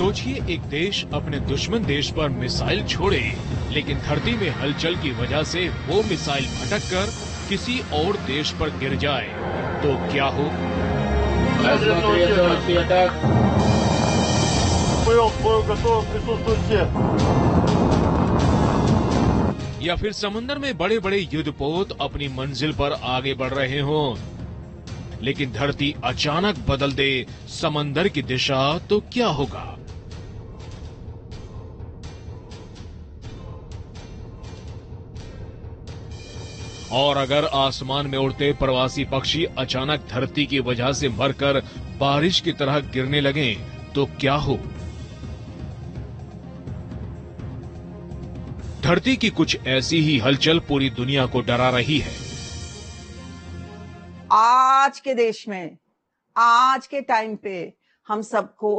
सोचिए, एक देश अपने दुश्मन देश पर मिसाइल छोड़े, लेकिन धरती में हलचल की वजह से वो मिसाइल भटक कर किसी और देश पर गिर जाए तो क्या हो? या फिर समुद्र में बड़े बड़े युद्धपोत अपनी मंजिल पर आगे बढ़ रहे हों, लेकिन धरती अचानक बदल दे समंदर की दिशा तो क्या होगा? और अगर आसमान में उड़ते प्रवासी पक्षी अचानक धरती की वजह से मरकर बारिश की तरह गिरने लगें तो क्या हो? धरती की कुछ ऐसी ही हलचल पूरी दुनिया को डरा रही है। आज के देश में, आज के टाइम पे हम सबको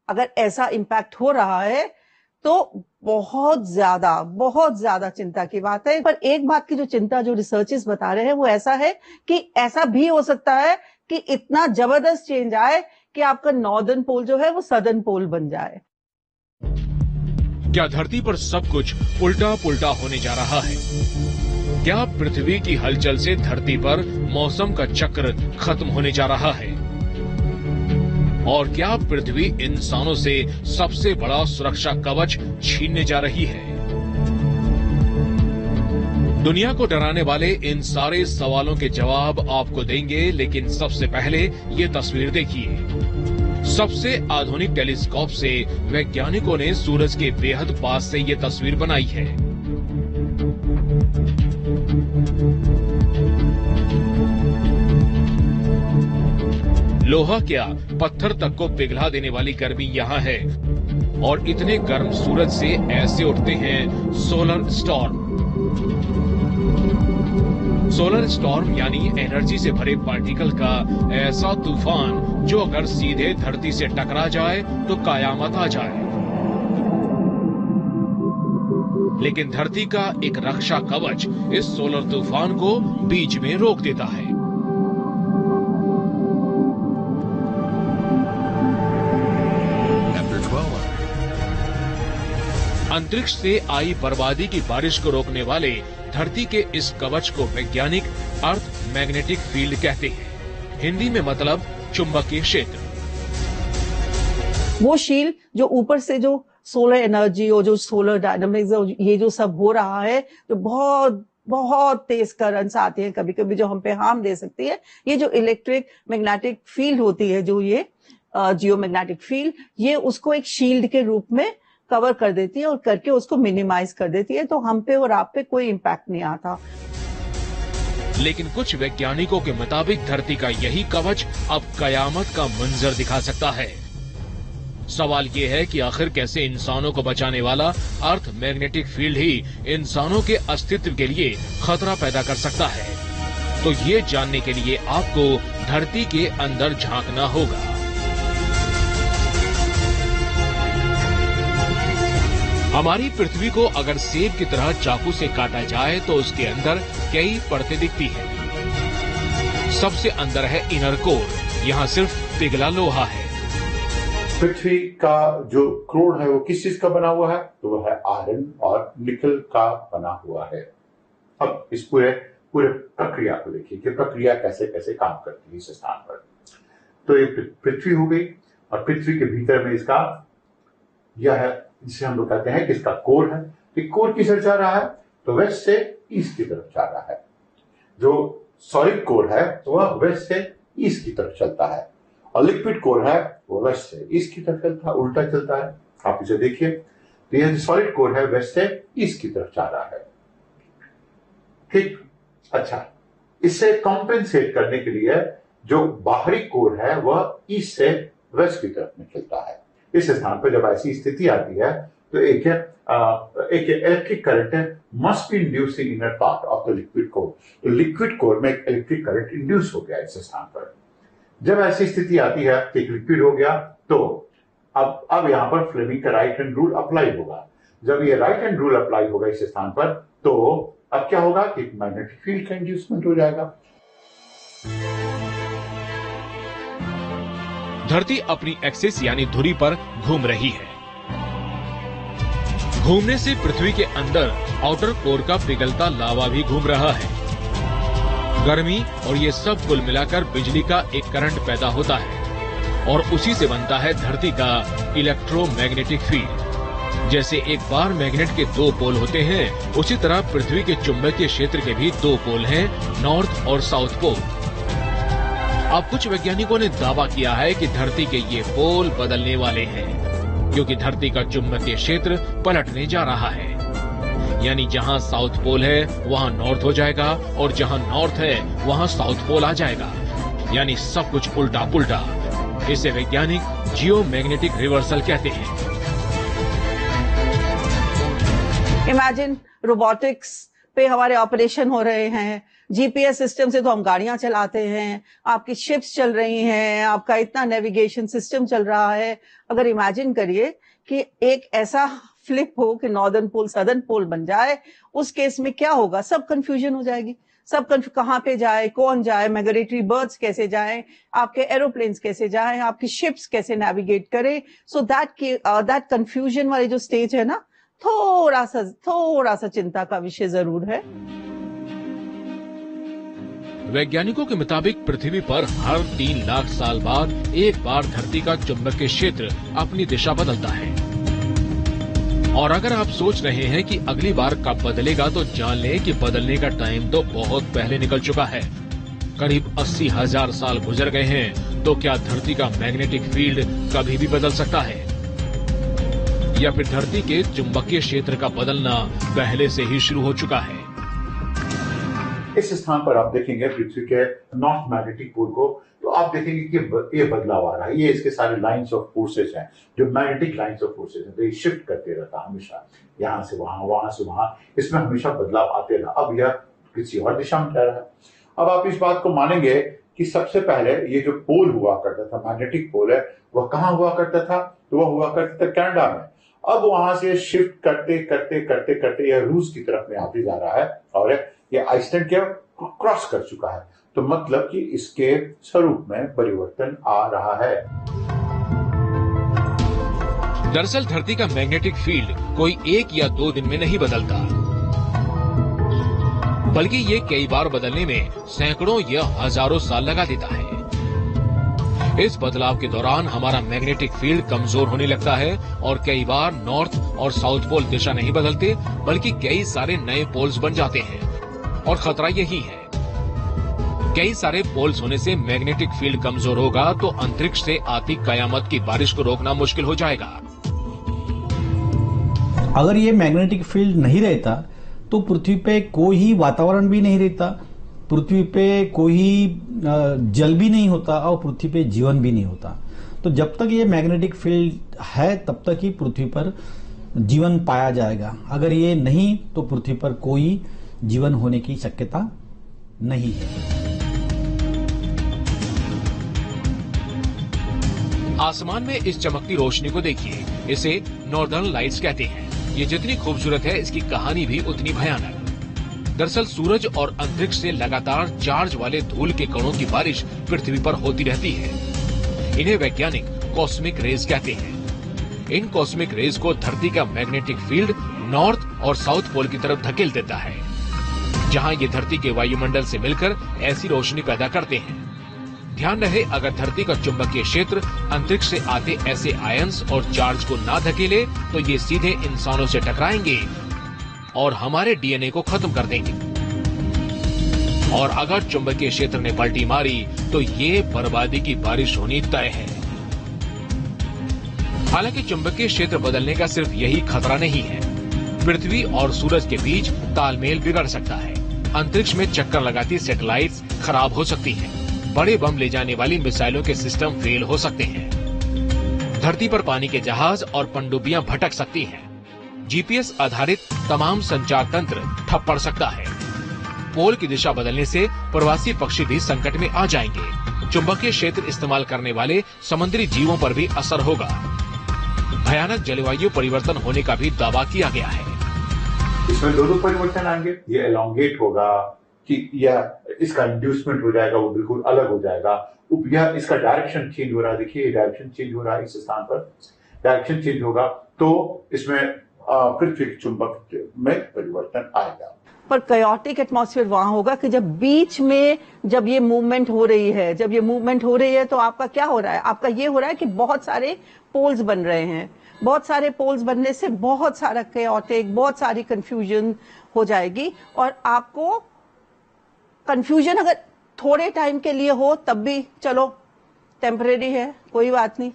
अगर ऐसा इम्पैक्ट हो रहा है तो बहुत ज्यादा चिंता की बात है। पर एक बात की जो चिंता जो रिसर्चर्स बता रहे हैं वो ऐसा है कि ऐसा भी हो सकता है कि इतना जबरदस्त चेंज आए कि आपका नॉर्दर्न पोल जो है वो सदर्न पोल बन जाए। क्या धरती पर सब कुछ उल्टा पुल्टा होने जा रहा है? क्या पृथ्वी की हलचल से धरती पर मौसम का चक्र खत्म होने जा रहा है? और क्या पृथ्वी इंसानों से सबसे बड़ा सुरक्षा कवच छीनने जा रही है? दुनिया को डराने वाले इन सारे सवालों के जवाब आपको देंगे, लेकिन सबसे पहले ये तस्वीर देखिए। सबसे आधुनिक टेलीस्कोप से वैज्ञानिकों ने सूरज के बेहद पास से ये तस्वीर बनाई है। लोहा क्या, पत्थर तक को पिघला देने वाली गर्मी यहाँ है, और इतने गर्म सूरज से ऐसे उठते हैं सोलर स्टॉर्म। सोलर स्टॉर्म यानी एनर्जी से भरे पार्टिकल का ऐसा तूफान जो अगर सीधे धरती से टकरा जाए तो कयामत आ जाए। लेकिन धरती का एक रक्षा कवच इस सोलर तूफान को बीच में रोक देता है। अंतरिक्ष से आई बर्बादी की बारिश को रोकने वाले धरती के इस कवच को वैज्ञानिक अर्थ मैग्नेटिक फील्ड कहते हैं। हिंदी में मतलब चुंबकीय क्षेत्र। वो शील्ड जो ऊपर से जो सोलर एनर्जी और जो सोलर डायनामिक्स ये जो सब हो रहा है, जो बहुत बहुत तेज करंट्स आते हैं कभी कभी जो हम पे हार्म दे सकती है, ये जो इलेक्ट्रिक मैग्नेटिक फील्ड होती है, जो ये जियोमैग्नेटिक फील्ड, ये उसको एक शील्ड के रूप में कवर कर देती है और करके उसको मिनिमाइज कर देती है, तो हम पे और आप पे कोई इम्पैक्ट नहीं आता। लेकिन कुछ वैज्ञानिकों के मुताबिक धरती का यही कवच अब कयामत का मंजर दिखा सकता है। सवाल ये है कि आखिर कैसे इंसानों को बचाने वाला अर्थ मैग्नेटिक फील्ड ही इंसानों के अस्तित्व के लिए खतरा पैदा कर सकता है। तो ये जानने के लिए आपको धरती के अंदर झांकना होगा। हमारी पृथ्वी को अगर सेब की तरह चाकू से काटा जाए तो उसके अंदर कई परतें दिखती हैं। सबसे अंदर है इनर कोर, यहाँ सिर्फ पिघला लोहा है। पृथ्वी का जो कोर है वो किस चीज का बना हुआ है? तो वो है आयरन और निकल का बना हुआ है। अब इस पूरे प्रक्रिया को देखिए कि प्रक्रिया कैसे कैसे काम करती है इस स्थान पर। तो ये पृथ्वी हो गई, और पृथ्वी के भीतर में इसका यह है जिसे हम लोग कहते हैं कि इसका कोर है। कि कोर किस तरफ जा रहा है? तो वेस्ट से ईस्ट की तरफ जा रहा है। जो सॉलिड कोर है तो वह वेस्ट से ईस्ट की तरफ चलता है, और लिक्विड कोर है वो वेस्ट से ईस्ट की तरफ चलता है, उल्टा चलता है। आप इसे देखिए, तो यह सॉलिड कोर है वेस्ट से ईस्ट की तरफ जा रहा है। ठीक, अच्छा, इससे कॉम्पेंसेट करने के लिए जो बाहरी कोर है वह ईस्ट से वेस्ट की तरफ में चलता है। इस स्थान पर जब ऐसी स्थिति आती है तो एक electric current must be induce in inner part of the liquid core. तो लिक्विड कोर में एक इलेक्ट्रिक करंट इंड्यूस हो गया इस स्थान पर। जब ऐसी स्थिति आती है कि लिक्विड हो गया, तो अब यहां पर फ्लेमिंग का राइट हैंड रूल अप्लाई होगा। जब ये राइट हैंड रूल अप्लाई होगा इस स्थान पर, तो अब क्या होगा कि मैग्नेटिक फील्ड का इंड्यूसमेंट हो जाएगा। धरती अपनी एक्सिस यानी धुरी पर घूम रही है। घूमने से पृथ्वी के अंदर आउटर कोर का पिघलता लावा भी घूम रहा है। गर्मी और ये सब कुल मिलाकर बिजली का एक करंट पैदा होता है और उसी से बनता है धरती का इलेक्ट्रोमैग्नेटिक फील्ड। जैसे एक बार मैग्नेट के दो पोल होते हैं, उसी तरह पृथ्वी के चुंबकीय क्षेत्र के भी दो पोल हैं, नॉर्थ और साउथ पोल। अब कुछ वैज्ञानिकों ने दावा किया है कि धरती के ये पोल बदलने वाले हैं, क्योंकि धरती का चुंबकीय क्षेत्र पलटने जा रहा है। यानी जहां साउथ पोल है वहां नॉर्थ हो जाएगा और जहां नॉर्थ है वहां साउथ पोल आ जाएगा। यानी सब कुछ उल्टा पुल्टा। इसे वैज्ञानिक जियोमैग्नेटिक रिवर्सल कहते हैं। इमेजिन रोबोटिक्स पे हमारे ऑपरेशन हो रहे हैं, जीपीएस सिस्टम से तो हम गाड़ियां चलाते हैं, आपकी शिप्स चल रही हैं, आपका इतना नेविगेशन सिस्टम चल रहा है। अगर इमेजिन करिए कि एक ऐसा फ्लिप हो कि नॉर्दर्न पोल सदर्न पोल बन जाए, उस केस में क्या होगा? सब कंफ्यूजन हो जाएगी। सब कहां पे जाए, कौन जाए, माइग्रेटरी बर्ड्स कैसे जाएं, आपके एरोप्लेन्स कैसे जाएं, आपकी शिप्स कैसे नेविगेट करें। सो दैट कंफ्यूजन वाली जो स्टेज है ना, थोड़ा सा चिंता का विषय जरूर है। वैज्ञानिकों के मुताबिक पृथ्वी पर हर 3 लाख साल बाद एक बार धरती का चुंबकीय क्षेत्र अपनी दिशा बदलता है। और अगर आप सोच रहे हैं कि अगली बार कब बदलेगा, तो जान लें कि बदलने का टाइम तो बहुत पहले निकल चुका है। करीब 80,000 साल गुजर गए हैं। तो क्या धरती का मैग्नेटिक फील्ड कभी भी बदल सकता है, या फिर धरती के चुंबकीय क्षेत्र का बदलना पहले से ही शुरू हो चुका है? इस स्थान पर आप देखेंगे पृथ्वी के नॉर्थ मैग्नेटिक पोल को, तो आप देखेंगे कि ये बदलाव आ रहा है। ये इसके सारे लाइंस ऑफ फोर्सेस हैं, जो मैग्नेटिक लाइंस ऑफ फोर्सेस हैं, तो ये शिफ्ट करते रहता है हमेशा, यहां से वहां, वहां से वहां। इसमें हमेशा बदलाव आते रहा। अब यह किसी और दिशा में जा रहा है। अब आप इस बात को मानेंगे कि सबसे पहले ये जो पोल हुआ करता था, मैग्नेटिक पोल है, वह कहां हुआ करता था? तो वह हुआ करता था कनाडा में। अब वहां से शिफ्ट करते करते करते करते यह रूस की तरफ में आते जा रहा है और यह आइसलैंड के क्रॉस कर चुका है। तो मतलब कि इसके स्वरूप में परिवर्तन आ रहा है। दरअसल धरती का मैग्नेटिक फील्ड कोई 1 या 2 दिन में नहीं बदलता, बल्कि ये कई बार बदलने में सैकड़ों या हजारों साल लगा देता है। इस बदलाव के दौरान हमारा मैग्नेटिक फील्ड कमजोर होने लगता है और कई बार नॉर्थ और साउथ पोल दिशा नहीं बदलते, बल्कि कई सारे नए पोल्स बन जाते हैं। और खतरा यही है, कई सारे पोल्स होने से मैग्नेटिक फील्ड कमजोर होगा तो अंतरिक्ष से आती कयामत की बारिश को रोकना मुश्किल हो जाएगा। अगर ये मैग्नेटिक फील्ड नहीं रहता तो पृथ्वी पे कोई ही वातावरण भी नहीं रहता, पृथ्वी पे कोई जल भी नहीं होता और पृथ्वी पे जीवन भी नहीं होता। तो जब तक ये मैग्नेटिक फील्ड है तब तक ही पृथ्वी पर जीवन पाया जाएगा। अगर ये नहीं तो पृथ्वी पर कोई जीवन होने की शक्यता नहीं है। आसमान में इस चमकती रोशनी को देखिए, इसे नॉर्दर्न लाइट्स कहते हैं। ये जितनी खूबसूरत है, इसकी कहानी भी उतनी भयानक। दरअसल सूरज और अंतरिक्ष से लगातार चार्ज वाले धूल के कणों की बारिश पृथ्वी पर होती रहती है। इन्हें वैज्ञानिक कॉस्मिक रेज कहते हैं। इन कॉस्मिक रेज को धरती का मैग्नेटिक फील्ड नॉर्थ और साउथ पोल की तरफ धकेल देता है, जहां ये धरती के वायुमंडल से मिलकर ऐसी रोशनी पैदा करते हैं। ध्यान रहे, अगर धरती का चुंबकीय क्षेत्र अंतरिक्ष से आते ऐसे आयंस और चार्ज को ना धकेले तो ये सीधे इंसानों से टकराएंगे और हमारे डीएनए को खत्म कर देंगे। और अगर चुंबकीय क्षेत्र ने पलटी मारी तो ये बर्बादी की बारिश होनी तय है। हालांकि चुंबकीय क्षेत्र बदलने का सिर्फ यही खतरा नहीं है, पृथ्वी और सूरज के बीच तालमेल बिगड़ सकता है। अंतरिक्ष में चक्कर लगाती सैटेलाइट्स खराब हो सकती हैं, बड़े बम ले जाने वाली मिसाइलों के सिस्टम फेल हो सकते हैं, धरती पर पानी के जहाज और पनडुब्बियां भटक सकती हैं, जीपीएस आधारित तमाम संचार तंत्र ठप पड़ सकता है। पोल की दिशा बदलने से प्रवासी पक्षी भी संकट में आ जाएंगे। चुंबकीय क्षेत्र इस्तेमाल करने वाले समुद्री जीवों पर भी असर होगा। भयानक जलवायु परिवर्तन होने का भी दावा किया गया है। इसमें दो परिवर्तन आएंगे, ये एलोंगेट होगा, कि यह इसका इंड्यूसमेंट हो जाएगा, वो बिल्कुल अलग हो जाएगा, यह इसका डायरेक्शन चेंज हो रहा है। देखिए डायरेक्शन चेंज हो रहा है, इस स्थान पर डायरेक्शन चेंज होगा तो इसमें पृथ्वी के चुंबक में परिवर्तन आएगा। पर कायोटिक एटमॉस्फेयर वहां होगा कि जब बीच में जब ये मूवमेंट हो रही है, तो आपका क्या हो रहा है? आपका ये हो रहा है कि बहुत सारे पोल्स बन रहे हैं। बहुत सारे पोल्स बनने से बहुत सारा कायोटिक, बहुत सारी कंफ्यूजन हो जाएगी। और आपको कंफ्यूजन अगर थोड़े टाइम के लिए हो तब भी चलो टेम्परेरी है, कोई बात नहीं,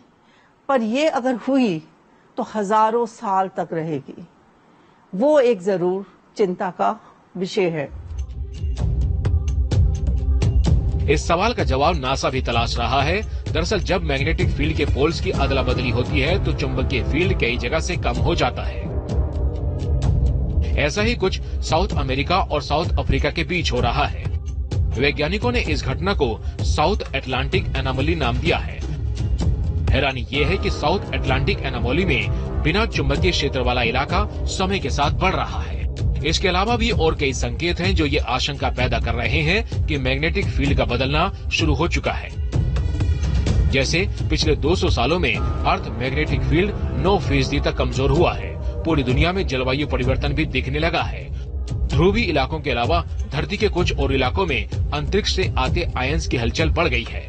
पर ये अगर हुई तो हजारों साल तक रहेगी। वो एक जरूर चिंता का विषय है। इस सवाल का जवाब नासा भी तलाश रहा है। दरअसल जब मैग्नेटिक फील्ड के पोल्स की अदला बदली होती है तो चुंबकीय फील्ड कई जगह से कम हो जाता है। ऐसा ही कुछ साउथ अमेरिका और साउथ अफ्रीका के बीच हो रहा है। वैज्ञानिकों ने इस घटना को साउथ अटलांटिक एनोमली नाम दिया है। हैरानी यह है कि साउथ अटलांटिक एनोमली में बिना चुंबकीय क्षेत्र वाला इलाका समय के साथ बढ़ रहा है। इसके अलावा भी और कई संकेत हैं जो ये आशंका पैदा कर रहे हैं कि मैग्नेटिक फील्ड का बदलना शुरू हो चुका है। जैसे पिछले 200 सालों में अर्थ मैग्नेटिक फील्ड 9% तक कमजोर हुआ है। पूरी दुनिया में जलवायु परिवर्तन भी दिखने लगा है। ध्रुवीय इलाकों के अलावा धरती के कुछ और इलाकों में अंतरिक्ष से आते आयंस की हलचल बढ़ गई है।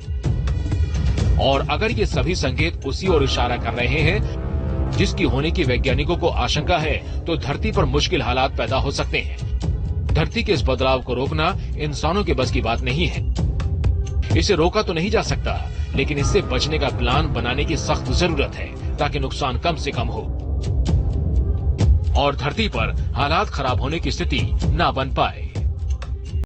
और अगर ये सभी संकेत उसी ओर इशारा कर रहे हैं जिसकी होने की वैज्ञानिकों को आशंका है, तो धरती पर मुश्किल हालात पैदा हो सकते हैं। धरती के इस बदलाव को रोकना इंसानों के बस की बात नहीं है। इसे रोका तो नहीं जा सकता, लेकिन इससे बचने का प्लान बनाने की सख्त जरूरत है ताकि नुकसान कम से कम हो और धरती पर हालात खराब होने की स्थिति न बन पाए।